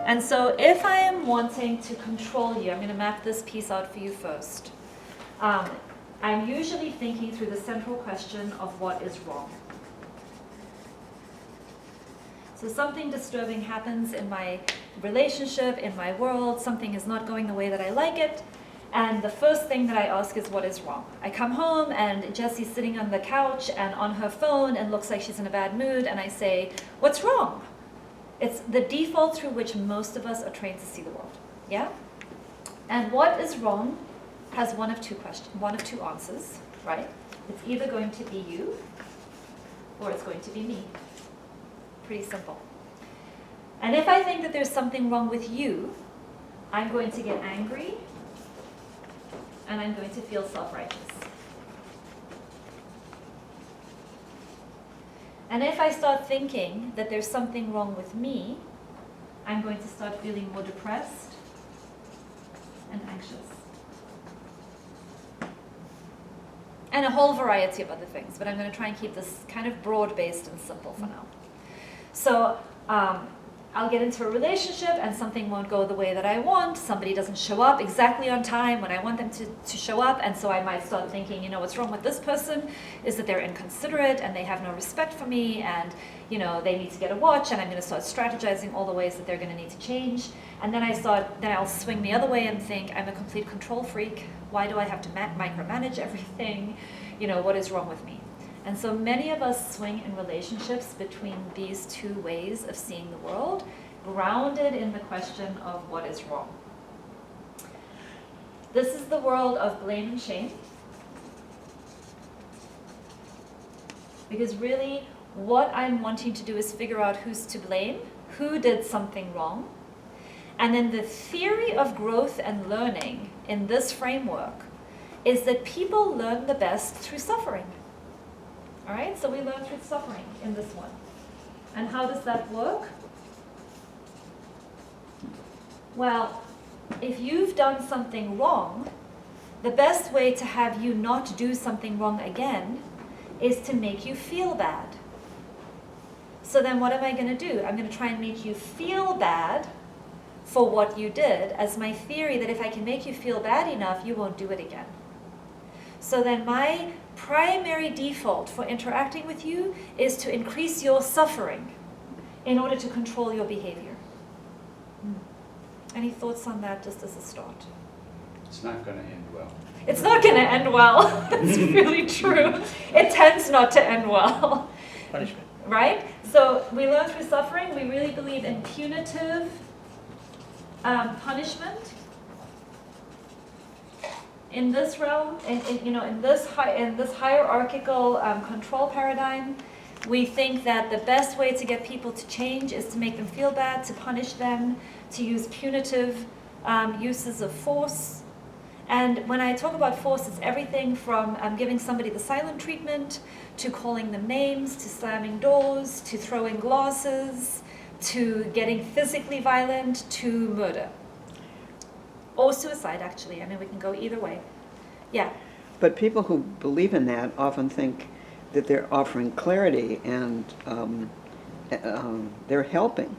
And so if I am wanting to control you, I'm going to map this piece out for you first. I'm usually thinking through the central question of what is wrong. So something disturbing happens in my relationship, in my world, something is not going the way that I like it, and the first thing that I ask is what is wrong? I come home and Jessie's sitting on the couch and on her phone and looks like she's in a bad mood, and I say, what's wrong? It's the default through which most of us are trained to see the world, yeah? And what is wrong has one of two answers, right? It's either going to be you or it's going to be me. Pretty simple. And if I think that there's something wrong with you, I'm going to get angry and I'm going to feel self-righteous. And if I start thinking that there's something wrong with me, I'm going to start feeling more depressed and anxious. And a whole variety of other things, but I'm going to try and keep this kind of broad-based and simple for now. So I'll get into a relationship and something won't go the way that I want. Somebody doesn't show up exactly on time when I want them to show up, and so I might start thinking, you know, what's wrong with this person is that they're inconsiderate and they have no respect for me, and you know, they need to get a watch, and I'm going to start strategizing all the ways that they're going to need to change. And then I'll swing the other way and think, I'm a complete control freak. Why do I have to micromanage everything? You know, what is wrong with me? And so many of us swing in relationships between these two ways of seeing the world, grounded in the question of what is wrong. This is the world of blame and shame. Because really, what I'm wanting to do is figure out who's to blame, who did something wrong. And then the theory of growth and learning in this framework is that people learn the best through suffering. All right, so we learn through suffering in this one. And how does that work? Well, if you've done something wrong, the best way to have you not do something wrong again is to make you feel bad. So then what am I going to do? I'm going to try and make you feel bad for what you did, as my theory that if I can make you feel bad enough, you won't do it again. So then my primary default for interacting with you is to increase your suffering in order to control your behavior. Any thoughts on that just as a start? It's not going to end well. It's not going to end well. That's really true. It tends not to end well. Punishment. Right? So we learn through suffering. We really believe in punitive punishment. In this realm, in this hierarchical control paradigm, we think that the best way to get people to change is to make them feel bad, to punish them, to use punitive uses of force. And when I talk about force, it's everything from giving somebody the silent treatment, to calling them names, to slamming doors, to throwing glasses, to getting physically violent, to murder. Or suicide, actually. I mean, we can go either way. Yeah. But people who believe in that often think that they're offering clarity and they're helping.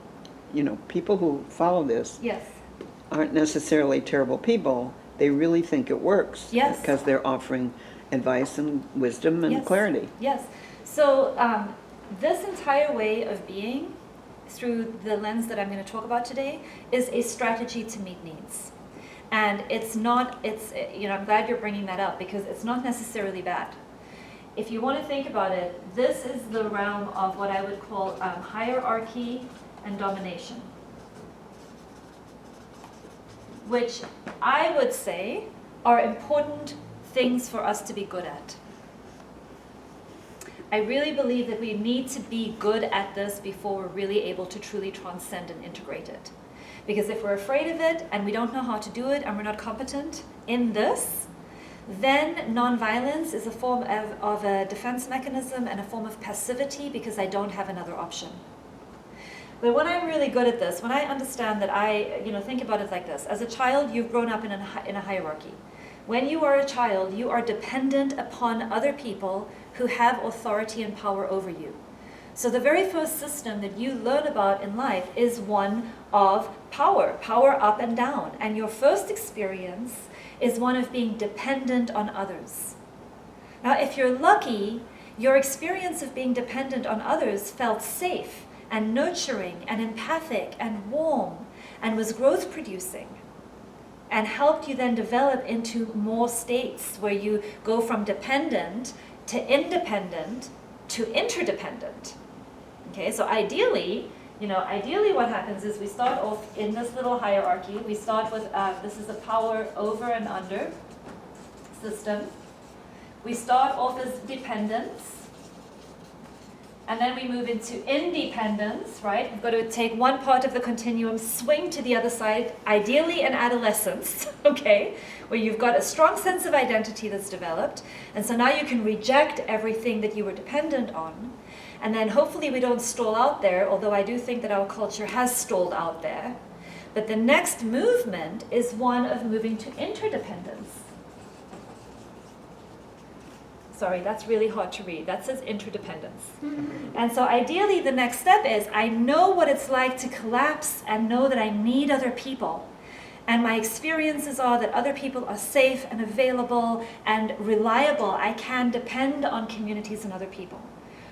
You know, people who follow this Yes. aren't necessarily terrible people. They really think it works. Yes. Because they're offering advice and wisdom and Yes. clarity. Yes. So this entire way of being, through the lens that I'm going to talk about today, is a strategy to meet needs. And I'm glad you're bringing that up, because it's not necessarily bad. If you want to think about it, this is the realm of what I would call hierarchy and domination, which I would say are important things for us to be good at. I really believe that we need to be good at this before we're really able to truly transcend and integrate it. Because if we're afraid of it and we don't know how to do it and we're not competent in this, then nonviolence is a form of a defense mechanism and a form of passivity, because I don't have another option. But when I'm really good at this, when I understand that think about it like this. As a child, you've grown up in a hierarchy. When you are a child, you are dependent upon other people who have authority and power over you. So the very first system that you learn about in life is one of power up and down. And your first experience is one of being dependent on others. Now, if you're lucky, your experience of being dependent on others felt safe and nurturing and empathic and warm and was growth producing and helped you then develop into more states where you go from dependent to independent to interdependent. Okay, so ideally what happens is we start off in this little hierarchy. We start with, this is a power over and under system. We start off as dependence. And then we move into independence, right? We've got to take one part of the continuum, swing to the other side, ideally in adolescence, okay? Where you've got a strong sense of identity that's developed. And so now you can reject everything that you were dependent on. And then hopefully we don't stall out there, although I do think that our culture has stalled out there. But the next movement is one of moving to interdependence. Sorry, that's really hard to read. That says interdependence. And so ideally the next step is I know what it's like to collapse and know that I need other people. And my experiences are that other people are safe and available and reliable. I can depend on communities and other people,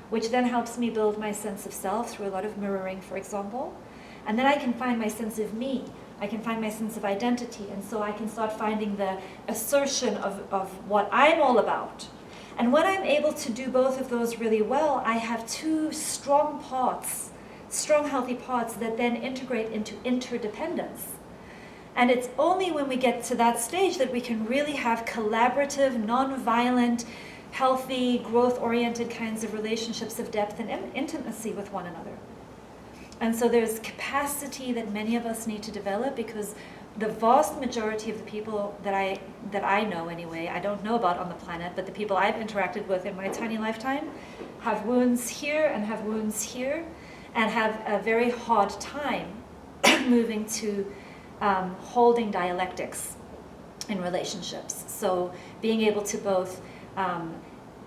which then helps me build my sense of self through a lot of mirroring, for example. And then I can find my sense of me. I can find my sense of identity. And so I can start finding the assertion of what I'm all about. And when I'm able to do both of those really well, I have two strong parts, strong healthy parts that then integrate into interdependence. And it's only when we get to that stage that we can really have collaborative, non-violent, healthy, growth-oriented kinds of relationships of depth and intimacy with one another. And so there's capacity that many of us need to develop because the vast majority of the people that I know anyway, I don't know about on the planet, but the people I've interacted with in my tiny lifetime have wounds here and have wounds here and have a very hard time moving to holding dialectics in relationships. So being able to both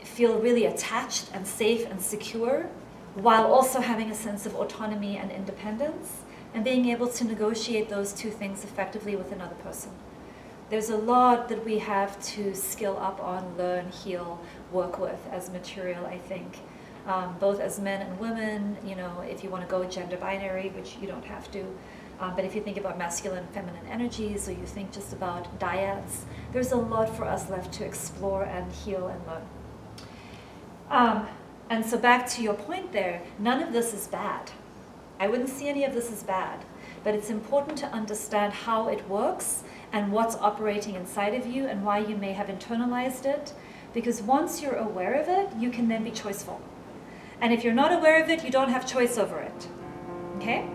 feel really attached and safe and secure while also having a sense of autonomy and independence, and being able to negotiate those two things effectively with another person. There's a lot that we have to skill up on, learn, heal, work with as material, I think, both as men and women, if you want to go gender binary, which you don't have to, but if you think about masculine and feminine energies, or you think just about dyads, there's a lot for us left to explore and heal and learn. And so back to your point there, none of this is bad. I wouldn't see any of this as bad, but it's important to understand how it works and what's operating inside of you and why you may have internalized it, because once you're aware of it, you can then be choiceful. And if you're not aware of it, you don't have choice over it, okay?